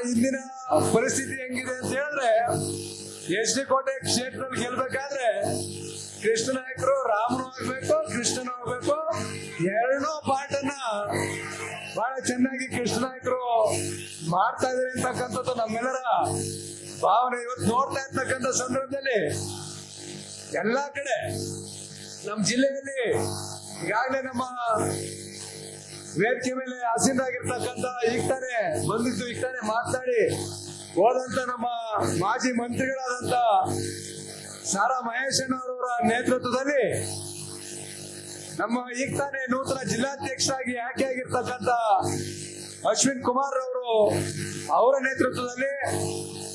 ಇಂದಿನ ಪರಿಸ್ಥಿತಿ ಹೆಂಗಿದೆ ಅಂತ ಹೇಳಿದ್ರೆ, ಎಚ್ ಡಿ ಕೋಟೆ ಕ್ಷೇತ್ರದಲ್ಲಿ ಗೆಲ್ಬೇಕಾದ್ರೆ ಕೃಷ್ಣ ನಾಯಕರು ರಾಮನು ಆಗ್ಬೇಕು, ಕೃಷ್ಣನು ಆಗ್ಬೇಕು. ಎರಡೂ ಪಾಠನ ಬಹಳ ಚೆನ್ನಾಗಿ ಕೃಷ್ಣ ನಾಯಕರು ಮಾಡ್ತಾ ಇದಾರೆ ಅಂತಕ್ಕಂಥದ್ದು ನಮ್ಮೆಲ್ಲರ ಭಾವನೆ. ಇವತ್ತು ನೋಡ್ತಾ ಇರ್ತಕ್ಕಂಥ ಸಂದರ್ಭದಲ್ಲಿ ಎಲ್ಲಾ ಕಡೆ ನಮ್ಮ ಜಿಲ್ಲೆಯಲ್ಲಿ ಈಗಾಗಲೇ ನಮ್ಮ ವೇದಿಕೆ ಮೇಲೆ ಆಸೀನರಾಗಿರ್ತಕ್ಕಂಥ ಈಗ ತಾನೇ ಮಾತನಾಡಿ ಹೋದಂತ ನಮ್ಮ ಮಾಜಿ ಮಂತ್ರಿಗಳಾದಂತ ಸಾರಾ ಮಹೇಶಣ್ಣವರ ನೇತೃತ್ವದಲ್ಲಿ ನಮ್ಮ ಈಗ ತಾನೇ ನೂತನ ಜಿಲ್ಲಾಧ್ಯಕ್ಷರಾಗಿ ಆಯ್ಕೆಯಾಗಿರ್ತಕ್ಕಂಥ ಅಶ್ವಿನ್ ಕುಮಾರ್ ಅವರ ನೇತೃತ್ವದಲ್ಲಿ,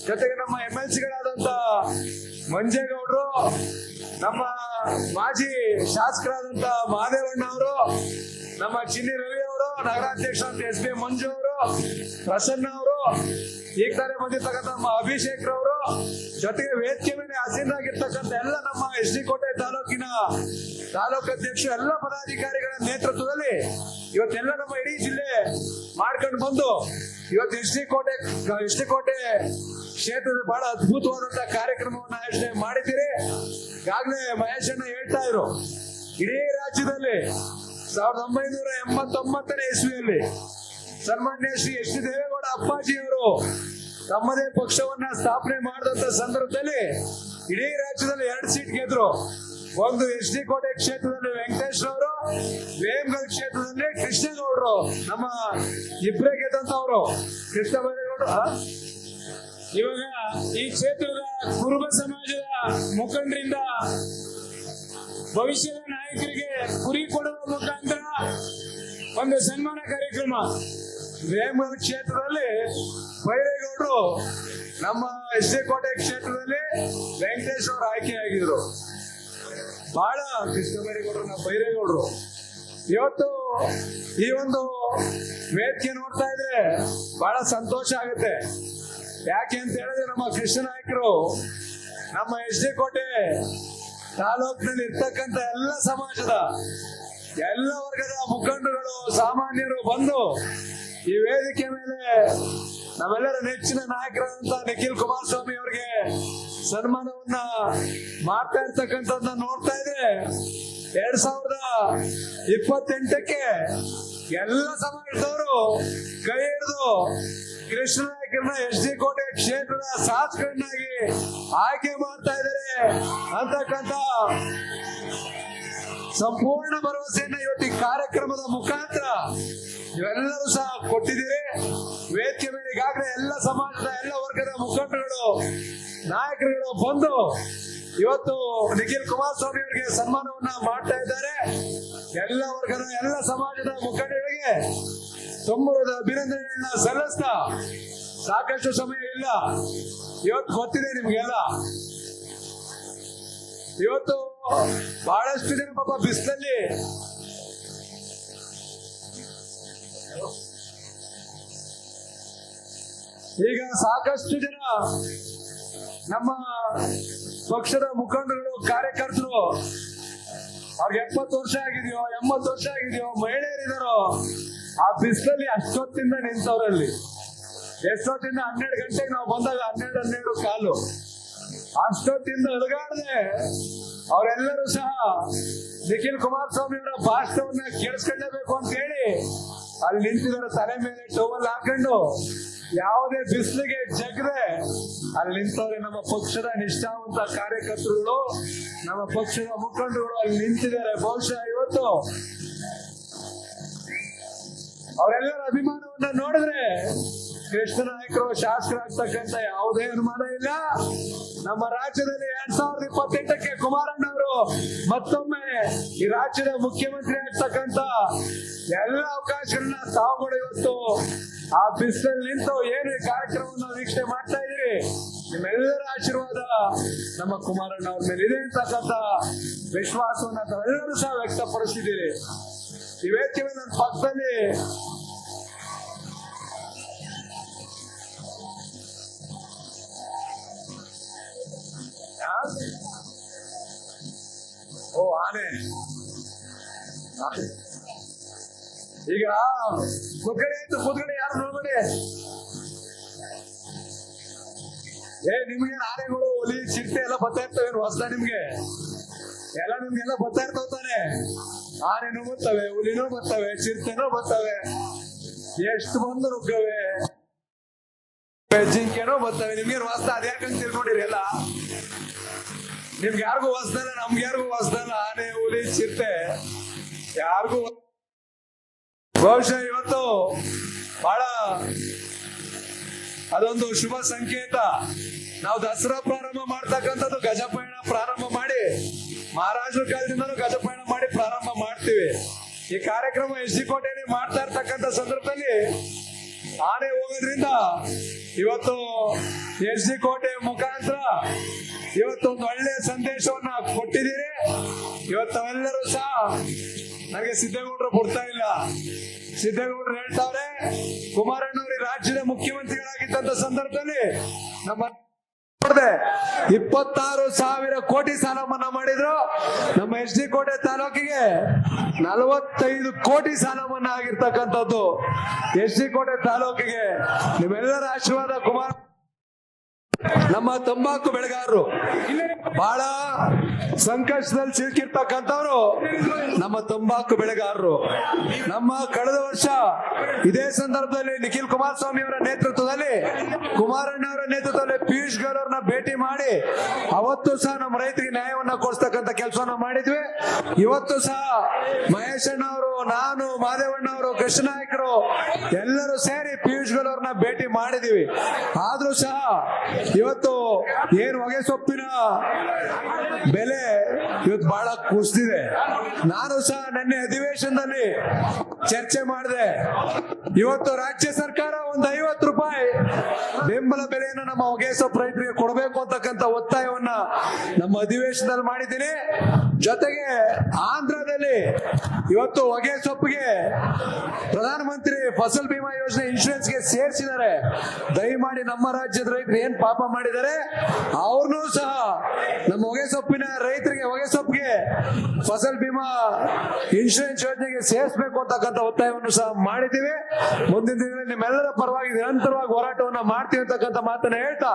ಜೊತೆಗೆ ನಮ್ಮ MLCಗಳಾದಂತ ಮಂಜೇಗೌಡರು, ನಮ್ಮ ಮಾಜಿ ಶಾಸಕರಾದಂತ ಮಹದೇವಣ್ಣ ಅವರು, ನಮ್ಮ ಚಿನ್ನಿ ರವಿ ಅವರು, ನಗರಾಧ್ಯಕ್ಷ SB ಮಂಜು ಅವರು, ಪ್ರಸನ್ನ ಅವರು, ಈಗ ತಾನೇ ಬಂದಿರ್ತಕ್ಕಂಥ ನಮ್ಮ ಅಭಿಷೇಕ್ ರವರು, ಜೊತೆಗೆ ವೇದಿಕೆ ಮೇಲೆ ಆಸೀನರಾಗಿರ್ತಕ್ಕಂಥ ಎಲ್ಲ ನಮ್ಮ ಎಚ್ ಡಿ ಕೋಟೆ ತಾಲೂಕು ಅಧ್ಯಕ್ಷರು, ಎಲ್ಲ ಪದಾಧಿಕಾರಿಗಳ ನೇತೃತ್ವದಲ್ಲಿ ಇವತ್ತೆಲ್ಲ ನಮ್ಮ ಇಡೀ ಜಿಲ್ಲೆ ಮಾಡ್ಕೊಂಡು ಬಂದು ಇವತ್ತು ಎಚ್ ಡಿ ಕೋಟೆ ಕ್ಷೇತ್ರದ ಬಹಳ ಅದ್ಭುತವಾದಂತಹ ಕಾರ್ಯಕ್ರಮವನ್ನು ಆಯೋಜನೆ ಮಾಡಿದ್ದೀರಿ. ಈಗಾಗಲೇ ಮಹೇಶ್ ಅಣ್ಣ ಹೇಳ್ತಾ ಇದ್ರು, ಇಡೀ ರಾಜ್ಯದಲ್ಲಿ 1989ನೇ ಇಸ್ವಿಯಲ್ಲಿ ಸನ್ಮಾನ್ಯ ಶ್ರೀ ಎಚ್ ಡಿ ದೇವೇಗೌಡ ಅಪ್ಪಾಜಿಯವರು ತಮ್ಮದೇ ಪಕ್ಷವನ್ನ ಸ್ಥಾಪನೆ ಮಾಡಿದಂತ ಸಂದರ್ಭದಲ್ಲಿ ಇಡೀ ರಾಜ್ಯದಲ್ಲಿ 2 ಸೀಟ್ ಗೆದ್ರು. ಒಂದು ಎಚ್ ಡಿ ಕೋಟೆ ಕ್ಷೇತ್ರದಲ್ಲಿ ವೆಂಕಟೇಶ್ ಅವರು, ವೇಮಗಲ್ ಕ್ಷೇತ್ರದಲ್ಲಿ ಕೃಷ್ಣೇಗೌಡರು, ನಮ್ಮ ಇಬ್ಬರೇ ಗೆದ್ದಂತವ್ರು. ಕೃಷ್ಣ ಬೈರೇಗೌಡರು ಇವಾಗ ಈ ಕ್ಷೇತ್ರದ ಕುರುಬ ಸಮಾಜದ ಮುಖಂಡರಿಂದ ಭವಿಷ್ಯದ ನಾಯಕರಿಗೆ ಕುರಿ ಕೊಡುವ ಮುಖಾಂತರ ಒಂದು ಸನ್ಮಾನ ಕಾರ್ಯಕ್ರಮ. ವೇಮಗಲ್ ಕ್ಷೇತ್ರದಲ್ಲಿ ಬೈರೇಗೌಡರು, ನಮ್ಮ ಎಚ್ ಡಿ ಕೋಟೆ ಕ್ಷೇತ್ರದಲ್ಲಿ ವೆಂಕಟೇಶ್ ಅವರು ಆಯ್ಕೆಯಾಗಿದ್ರು. ಬಹಳ ಕೃಷ್ಣ ಬೈರೇಗೌಡರು, ನಮ್ಮ ಬೈರೇಗೌಡರು ಇವತ್ತು ಈ ಒಂದು ವೇದಿಕೆ ನೋಡ್ತಾ ಇದ್ರೆ ಬಹಳ ಸಂತೋಷ ಆಗುತ್ತೆ. ಯಾಕೆ ಅಂತ ಹೇಳಿದ್ರೆ ನಮ್ಮ ಕೃಷ್ಣ ನಾಯಕರು ನಮ್ಮ ಎಚ್ ಡಿ ಕೋಟೆ ತಾಲೂಕಿನಲ್ಲಿ ಇರ್ತಕ್ಕಂಥ ಎಲ್ಲ ಸಮಾಜದ ಎಲ್ಲ ವರ್ಗದ ಮುಖಂಡರುಗಳು, ಸಾಮಾನ್ಯರು ಬಂದು ಈ ವೇದಿಕೆ ಮೇಲೆ ನಮ್ಮೆಲ್ಲರ ನೆಚ್ಚಿನ ನಾಯಕರಾದಂತ ನಿಖಿಲ್ ಕುಮಾರಸ್ವಾಮಿ ಅವರಿಗೆ ಸನ್ಮಾನವನ್ನ ಮಾಡ್ತಾ ಇರ್ತಕ್ಕಂಥದ್ದನ್ನ ನೋಡ್ತಾ ಇದ್ರೆ 2028ಕ್ಕೆ ಎಲ್ಲ ಸಮಾಜದವರು ಕೈ ಹಿಡಿದು ಕೃಷ್ಣ ನಾಯಕರನ್ನ ಎಚ್ ಡಿ ಕೋಟೆ ಕ್ಷೇತ್ರದ ಶಾಸಕರನ್ನಾಗಿ ಆಯ್ಕೆ ಮಾಡ್ತಾ ಇದ್ದಾರೆ ಅಂತಕ್ಕಂಥ ಸಂಪೂರ್ಣ ಭರವಸೆಯನ್ನ ಇವತ್ತು ಈ ಕಾರ್ಯಕ್ರಮದ ಮುಖಾಂತರ ಇವೆಲ್ಲರೂ ಸಹ ಕೊಟ್ಟಿದ್ದೀರಿ. ವೇದಿಕೆ ಮೇಲೆ ಈಗಾಗಲೇ ಎಲ್ಲ ಸಮಾಜದ ಎಲ್ಲ ವರ್ಗದ ಮುಖಂಡರುಗಳು, ನಾಯಕರುಗಳು ಬಂದು ಇವತ್ತು ನಿಖಿಲ್ ಕುಮಾರಸ್ವಾಮಿ ಅವರಿಗೆ ಸನ್ಮಾನವನ್ನ ಮಾಡ್ತಾ ಇದ್ದಾರೆ. ಎಲ್ಲ ವರ್ಗದ ಎಲ್ಲ ಸಮಾಜದ ಮುಖಂಡರಿಗೆ ತುಂಬದ ಅಭಿನಂದನೆಯನ್ನ ಸಲ್ಲಿಸ್ತಾ, ಸಾಕಷ್ಟು ಸಮಯ ಇಲ್ಲ, ಇವತ್ತು ಗೊತ್ತಿದೆ ನಿಮ್ಗೆಲ್ಲ, ಇವತ್ತು ಬಹಳಷ್ಟು ಜನ ಪಾಪ ಬಿಸಿಲಲ್ಲಿ ಈಗ ಸಾಕಷ್ಟು ಜನ ನಮ್ಮ ಪಕ್ಷದ ಮುಖಂಡರು, ಕಾರ್ಯಕರ್ತರು, ಅವ್ರಿಗೆ 70 ವರ್ಷ ಆಗಿದೆಯೋ 80 ವರ್ಷ ಆಗಿದೆಯೋ, ಮಹಿಳೆಯರಿದಾರೋ ಆ ಬಿಸಿಲಲ್ಲಿ ಅಷ್ಟೊತ್ತಿಂದ ನಿಂತವ್ರಲ್ಲಿ. ಎಷ್ಟೊತ್ತಿಂದ 12 ಗಂಟೆಗೆ ನಾವು ಬಂದಾಗ 12 ಕಾಲು ಅಷ್ಟೊತ್ತಿಂದ ಅಲುಗಾಡದೆ ಅವರೆಲ್ಲರೂ ಸಹ ನಿಖಿಲ್ ಕುಮಾರಸ್ವಾಮಿ ಅವರ ಭಾಷಣವನ್ನ ಕೇಳಿಸ್ಕೊಳ್ಳಬೇಕು ಅಂತ ಹೇಳಿ ಅಲ್ಲಿ ನಿಂತಿದ್ದಾರೆ. ತಲೆ ಮೇಲೆ ಟವಲ್ ಹಾಕೊಂಡು ಯಾವುದೇ ಬಿಸಿಲಿಗೆ ಜಗದೆ ಅಲ್ಲಿ ನಿಂತವ್ರೆ ನಮ್ಮ ಪಕ್ಷದ ನಿಷ್ಠಾವಂತ ಕಾರ್ಯಕರ್ತರುಗಳು, ನಮ್ಮ ಪಕ್ಷದ ಮುಖಂಡರುಗಳು ಅಲ್ಲಿ ನಿಂತಿದ್ದಾರೆ. ಬಹುಶಃ ಇವತ್ತು ಅವರೆಲ್ಲರ ಅಭಿಮಾನವನ್ನ ನೋಡಿದ್ರೆ ಕೃಷ್ಣ ನಾಯಕರು ಶಾಸಕರಾಗ್ತಕ್ಕಂಥ ಯಾವುದೇ ಅನುಮಾನ ಇಲ್ಲ. ನಮ್ಮ ರಾಜ್ಯದಲ್ಲಿ 2028ಕ್ಕೆ ಕುಮಾರಣ್ಣ ಅವರು ಮತ್ತೊಮ್ಮೆ ಈ ರಾಜ್ಯದ ಮುಖ್ಯಮಂತ್ರಿ ಆಗ್ತಕ್ಕಂಥ ಎಲ್ಲ ಅವಕಾಶಗಳನ್ನ ತಾವುಗಳು ಇವತ್ತು ಆ ಬಿಸಿಲಲ್ಲಿ ನಿಂತು ಏನು ಈ ಕಾರ್ಯಕ್ರಮವನ್ನು ವೀಕ್ಷಣೆ ಮಾಡ್ತಾ ಇದ್ದೀರಿ, ನಿಮ್ಮೆಲ್ಲರ ಆಶೀರ್ವಾದ ನಮ್ಮ ಕುಮಾರಣ್ಣ ಅವ್ರ ಮೇಲೆ ಇದೆ ಅಂತಕ್ಕಂಥ ವಿಶ್ವಾಸವನ್ನ ತಾವೆಲ್ಲರೂ ಸಹ ವ್ಯಕ್ತಪಡಿಸಿದ್ದೀರಿ. ಈ ವೇದಿಕೆ ಮೇಲೆ ನನ್ನ ಪಕ್ಕದಲ್ಲಿ ಆನೆ ಈಗ ಕುದ್ಗಡೆ ಯಾರು ನೋಡ್ಬೇಡಿ, ನಿಮ್ಗೆ ಆನೆಗಳು ಹುಲಿ ಚಿರತೆ ಎಲ್ಲ ಬರ್ತಾ ಇರ್ತವೆ ಹೊಸದ ನಿಮ್ಗೆಲ್ಲ ಬರ್ತಾ ಇರ್ತಾವ ತಾನೆ. ಆನೆನೂ ಬರ್ತವೆ, ಹುಲಿನೂ ಬರ್ತವೆ, ಚಿರತೆನೂ ಬರ್ತವೆ, ಎಷ್ಟು ಬಂದು ನುಗ್ಗವೆ, ಜಿಂಕೆನೂ ಬರ್ತವೆ. ನಿಮ್ಗೇನು ಹೊಸದ ಅದ್ಯಾಕಂತ ತಿಳ್ಕೊಂಡಿರಿ ಎಲ್ಲ? ನಿಮ್ಗೆ ಯಾರಿಗೂ ಹೊಸದಲ್ಲ, ನಮ್ಗೆ ಯಾರಿಗೂ ಹೊಸದಲ್ಲ. ಆನೆ, ಹುಲಿ, ಚಿರತೆ ಯಾರಿಗೂ. ಬಹುಶಃ ಇವತ್ತು ಬಹಳ ಅದೊಂದು ಶುಭ ಸಂಕೇತ. ನಾವು ದಸರಾ ಪ್ರಾರಂಭ ಮಾಡ್ತಕ್ಕಂಥದ್ದು ಗಜಪಯಣ ಪ್ರಾರಂಭ ಮಾಡಿ, ಮಹಾರಾಜರ ಕಾಲದಿಂದಲೂ ಗಜಪಯಣ ಮಾಡಿ ಪ್ರಾರಂಭ ಮಾಡ್ತೀವಿ. ಈ ಕಾರ್ಯಕ್ರಮ ಎಸ್.ಡಿ. ಕೋಟೆಯಲ್ಲಿ ಮಾಡ್ತಾ ಇರ್ತಕ್ಕಂಥ ಸಂದರ್ಭದಲ್ಲಿ ಆನೆ ಹೋಗೋದ್ರಿಂದ ಇವತ್ತು ಎಸ್.ಡಿ. ಕೋಟೆ ಮುಖಾಂತರ ಇವತ್ತೊಂದು ಒಳ್ಳೆ ಸಂದೇಶವನ್ನ ಕೊಟ್ಟಿದ್ದೀರಿ. ಇವತ್ತೆಲ್ಲರೂ ಸಹ ನನಗೆ ಸಿದ್ದೇಗೌಡರು ಕೊಡ್ತಾ ಇಲ್ಲ, ಸಿದ್ದೇಗೌಡರು ಹೇಳ್ತಾವ್ರೆ, ಕುಮಾರಣ್ಣವರು ರಾಜ್ಯದ ಮುಖ್ಯಮಂತ್ರಿಗಳಾಗಿದ್ದಂತ ಸಂದರ್ಭದಲ್ಲಿ ನಮ್ಮ 26,000 ಕೋಟಿ ಸಾಲ ಮನ್ನಾ ಮಾಡಿದ್ರು. ನಮ್ಮ ಎಸ್.ಡಿ. ಕೋಟೆ ತಾಲೂಕಿಗೆ 45 ಕೋಟಿ ಸಾಲ ಮನ್ನಾ ಆಗಿರ್ತಕ್ಕಂಥದ್ದು. ಎಸ್.ಡಿ. ಕೋಟೆ ತಾಲೂಕಿಗೆ ನಿಮ್ಮೆಲ್ಲರ ಆಶೀರ್ವಾದ. ಕುಮಾರ್ ನಮ್ಮ ತಂಬಾಕು ಬೆಳೆಗಾರರು ಬಹಳ ಸಂಕಷ್ಟದಲ್ಲಿ ಸಿಲುಕಿರ್ತಕ್ಕಂಥವ್ರು ನಮ್ಮ ತಂಬಾಕು ಬೆಳೆಗಾರರು. ನಮ್ಮ ಕಳೆದ ವರ್ಷ ಇದೇ ಸಂದರ್ಭದಲ್ಲಿ ನಿಖಿಲ್ ಕುಮಾರಸ್ವಾಮಿ ಅವರ ನೇತೃತ್ವದಲ್ಲಿ, ಕುಮಾರಣ್ಣವರ ನೇತೃತ್ವದಲ್ಲಿ ಪಿಯೂಷ್ ಗೋಯಲ್ ಅವರನ್ನ ಭೇಟಿ ಮಾಡಿ ಅವತ್ತು ಸಹ ನಮ್ಮ ರೈತರಿಗೆ ನ್ಯಾಯವನ್ನ ಕೊಡಿಸ್ತಕ್ಕಂಥ ಕೆಲಸವನ್ನ ಮಾಡಿದ್ವಿ. ಇವತ್ತು ಸಹ ಮಹೇಶ್ ಅಣ್ಣ ಅವರು, ನಾನು, ಮಾದೇವಣ್ಣ ಅವರು, ಕೃಷ್ಣ ನಾಯಕರು ಎಲ್ಲರೂ ಸೇರಿ ಪಿಯೂಷ್ ಗೋಯಲ್ ಅವ್ರನ್ನ ಭೇಟಿ ಮಾಡಿದೀವಿ. ಆದ್ರೂ ಸಹ ಇವತ್ತು ಏನು ಹೊಗೆ ಸೊಪ್ಪಿನ ಬೆಲೆ ಇವತ್ತು ಬಹಳ ಕುಸಿದಿದೆ. ನಾನು ಸಹ ನನ್ನ ಅಧಿವೇಶನದಲ್ಲಿ ಚರ್ಚೆ ಮಾಡಿದೆ. ಇವತ್ತು ರಾಜ್ಯ ಸರ್ಕಾರ ಒಂದು 50 ರೂಪಾಯಿ ಬೆಂಬಲ ಬೆಲೆಯನ್ನು ನಮ್ಮ ಹೊಗೆ ಸೊಪ್ಪು ರೈತರಿಗೆ ಕೊಡಬೇಕು ಅಂತಕ್ಕಂಥ ಒತ್ತಾಯವನ್ನ ನಮ್ಮ ಅಧಿವೇಶನದಲ್ಲಿ ಮಾಡಿದ್ದೀನಿ. ಜೊತೆಗೆ ಆಂಧ್ರದಲ್ಲಿ ಇವತ್ತು ಹೊಗೆ ಸೊಪ್ಪಿಗೆ ಪ್ರಧಾನಮಂತ್ರಿ ಫಸಲ್ ಬಿಮಾ ಯೋಜನೆ ಇನ್ಶೂರೆನ್ಸ್ಗೆ ಸೇರಿಸಿದ್ದಾರೆ. ದಯಮಾಡಿ ನಮ್ಮ ರಾಜ್ಯದ ರೈತರು ಏನ್ ಪಾಪ ಮಾಡಿದ್ದಾರೆ ಅವ್ರನ್ನೂ ಸಹ ನಮ್ಮ ಹೊಗೆ ಸೊಪ್ಪಿನ ರೈತರಿಗೆ, ಹೊಗೆ ಸೊಪ್ಪಿಗೆ ಫಸಲ್ ಬಿಮಾ ಇನ್ಶೂರೆನ್ಸ್ ಯೋಜನೆಗೆ ಸೇರಿಸಬೇಕು ಅಂತಕ್ಕಂಥ ಒತ್ತಾಯವನ್ನು ಸಹ ಮಾಡಿದ್ದೀವಿ. ಮುಂದಿನ ದಿನಗಳಲ್ಲಿ ನಿಮ್ಮೆಲ್ಲರ ಪರವಾಗಿ ನಿರಂತರವಾಗಿ ಹೋರಾಟವನ್ನ ಮಾಡ್ತೀವಿ ಅಂತಕ್ಕಂಥ ಮಾತನ್ನ ಹೇಳ್ತಾ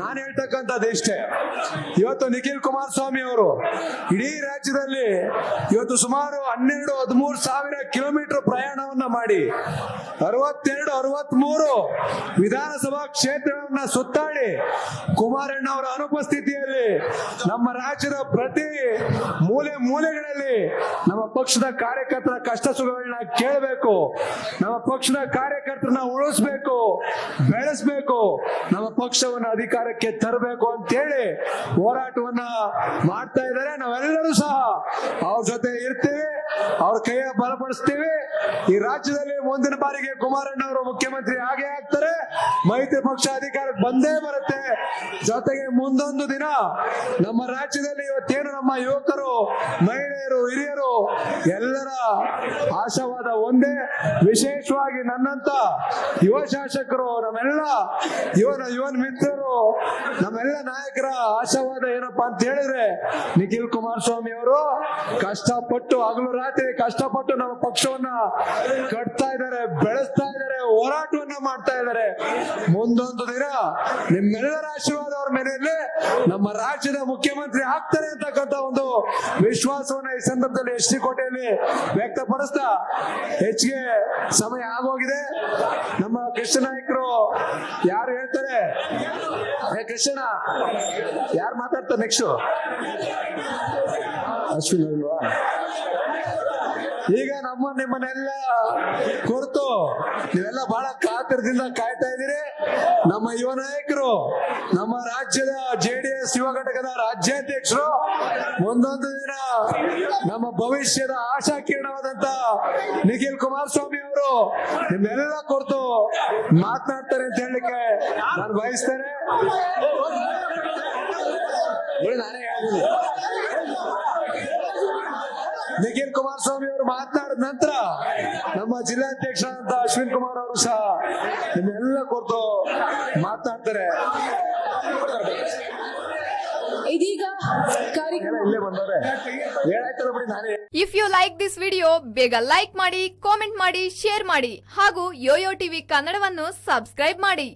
ನಾನು ಹೇಳ್ತಕ್ಕಂಥದ್ದು ಇಷ್ಟೇ. ಇವತ್ತು ನಿಖಿಲ್ ಕುಮಾರಸ್ವಾಮಿ ಅವರು ಇಡೀ ರಾಜ್ಯದಲ್ಲಿ ಇವತ್ತು ಸುಮಾರು 12-13 ಸಾವಿರ ಕಿಲೋಮೀಟರ್ ಪ್ರಯಾಣವನ್ನ ಮಾಡಿ 62-63 ವಿಧಾನಸಭಾ ಕ್ಷೇತ್ರಗಳನ್ನ ಸುತ್ತಾಡಿ ಕುಮಾರಣ್ಣ ಅವರ ಅನುಪಸ್ಥಿತಿಯಲ್ಲಿ ನಮ್ಮ ರಾಜ್ಯದ ಪ್ರತಿ ಮೂಲೆಗಳಲ್ಲಿ ನಮ್ಮ ಪಕ್ಷದ ಕಾರ್ಯಕರ್ತರ ಕಷ್ಟ ಸುಖಗಳನ್ನ ಕೇಳಬೇಕು, ನಮ್ಮ ಪಕ್ಷದ ಕಾರ್ಯಕರ್ತರನ್ನ ಉಳಿಸ್ಬೇಕು, ಬೆಳೆಸಬೇಕು, ನಮ್ಮ ಪಕ್ಷವನ್ನು ಅಧಿಕಾರಕ್ಕೆ ತರಬೇಕು ಅಂತೇಳಿ ಹೋರಾಟವನ್ನ ಮಾಡ್ತಾ ಇದ್ದಾರೆ. ನಾವೆಲ್ಲರೂ ಸಹ ಅವ್ರ ಜೊತೆ ಇರ್ತೀವಿ, ಅವ್ರ ಕೈಯ ಬಲಪಡಿಸ್ತೀವಿ. ಈ ರಾಜ್ಯದಲ್ಲಿ ಮುಂದಿನ ಬಾರಿಗೆ ಕುಮಾರಣ್ಣ ಅವರು ಮುಖ್ಯಮಂತ್ರಿ ಆಗೇ ಆಗ್ತಾರೆ. ಮೈತ್ರಿ ಪಕ್ಷ ಅಧಿಕಾರಕ್ಕೆ ಬಂದೇ ಬರುತ್ತೆ. ಜೊತೆಗೆ ಮುಂದೊಂದು ದಿನ ನಮ್ಮ ರಾಜ್ಯದಲ್ಲಿ ಇವತ್ತೇನು ನಮ್ಮ ಯುವಕರು, ಮಹಿಳೆಯರು, ಹಿರಿಯರು ಎಲ್ಲರ ಆಶಾವಾದ ಒಂದೇ, ವಿಶೇಷವಾಗಿ ನನ್ನಂತ ಯುವ ಶಾಸಕರು, ನಮ್ಮೆಲ್ಲ ಯುವ ಮಿತ್ರರು, ನಮ್ಮೆಲ್ಲ ನಾಯಕರ ಆಶಾವಾದ ಏನಪ್ಪಾ ಅಂತ ಹೇಳಿದ್ರೆ, ನಿಖಿಲ್ ಕುಮಾರಸ್ವಾಮಿ ಅವರು ಕಷ್ಟಪಟ್ಟು ಹಗಲು ರಾತ್ರಿ ಕಷ್ಟಪಟ್ಟು ನಮ್ಮ ಪಕ್ಷವನ್ನ ಕಟ್ತಾ ಇದ್ದಾರೆ, ಬೆಳೆಸ್ತಾ ಇದ್ದಾರೆ, ಹೋರಾಟವನ್ನ ಮಾಡ್ತಾ ಇದ್ದಾರೆ. ಮುಂದೊಂದು ದಿನ ನಿಮ್ಮೆಲ್ಲರ ಆಶೀರ್ವಾದ ಅವ್ರ ಮೇಲೆ ನಮ್ಮ ರಾಜ್ಯದ ಮುಖ್ಯಮಂತ್ರಿ ಆಗ್ತಾರೆ ಅಂತಕ್ಕಂಥ ಒಂದು ವಿಶ್ವಾಸವನ್ನ ಈ ಸಂದರ್ಭದಲ್ಲಿ ಎಸ್.ಡಿ. ಕೋಟೆಯಲ್ಲಿ ವ್ಯಕ್ತಪಡಿಸ್ತಾ, ಹೆಚ್ಚಿಗೆ ಸಮಯ ಆಗೋಗಿದೆ. ನಮ್ಮ ಕೃಷ್ಣ ನಾಯಕರು ಯಾರು ಹೇಳ್ತಾರೆ? ಕೃಷ್ಣ ಯಾರು ಮಾತಾಡ್ತಾರೆ ನೆಕ್ಸ್ಟ್? ಅಶ್ವಿನ್ ಅಲ್ವಾ? ಈಗ ನಿಮ್ಮನ್ನೆಲ್ಲ ಕುರಿತು ನೀವೆಲ್ಲ ಬಹಳ ಕಾತರದಿಂದ ಕಾಯ್ತಾ ಇದ್ದೀರಿ. ನಮ್ಮ ಯುವ ನಾಯಕರು, ನಮ್ಮ ರಾಜ್ಯದ JDS ಯುವ ಘಟಕದ ರಾಜ್ಯಾಧ್ಯಕ್ಷರು ಒಂದೊಂದು ದಿನ ನಮ್ಮ ಭವಿಷ್ಯದ ಆಶಾ ಕಿರಣವಾದಂತ ನಿಖಿಲ್ ಕುಮಾರಸ್ವಾಮಿ ಅವರು ನಿಮ್ಮೆಲ್ಲ ಕುರಿತು ಮಾತನಾಡ್ತಾರೆ ಅಂತ ಹೇಳಲಿಕ್ಕೆ ನಾನು ಬಯಸ್ತೇನೆ. ನಾನೇ ಹೇಳಿದ್ದೀನಿ, ನಿಖಿಲ್ ಕುಮಾರಸ್ವಾಮಿ ಅವರು ಮಾತನಾಡಿದ ನಂತರ ನಮ್ಮ ಜಿಲ್ಲಾಧ್ಯಕ್ಷರಾದಂತ ಅಶ್ವಿನ್ ಕುಮಾರ್ ಅವರು ಸಹ ನಿಮ್ಮೆಲ್ಲ ಕುರಿತು ಮಾತನಾಡ್ತಾರೆ. ಇದೀಗ ಇಲ್ಲೇ ಬಂದವ್ರೆ ಹೇಳಾಯ್ತಲ್ಲ ಬಿಡಿ. ನಾನೇ if you like this video ಬೇಗ ಲೈಕ್ ಮಾಡಿ, ಕಾಮೆಂಟ್ ಮಾಡಿ, ಶೇರ್ ಮಾಡಿ ಹಾಗೂ ಯೋಯೋ ಟಿವಿ ಕನ್ನಡವನ್ನು ಸಬ್ಸ್ಕ್ರೈಬ್ ಮಾಡಿ.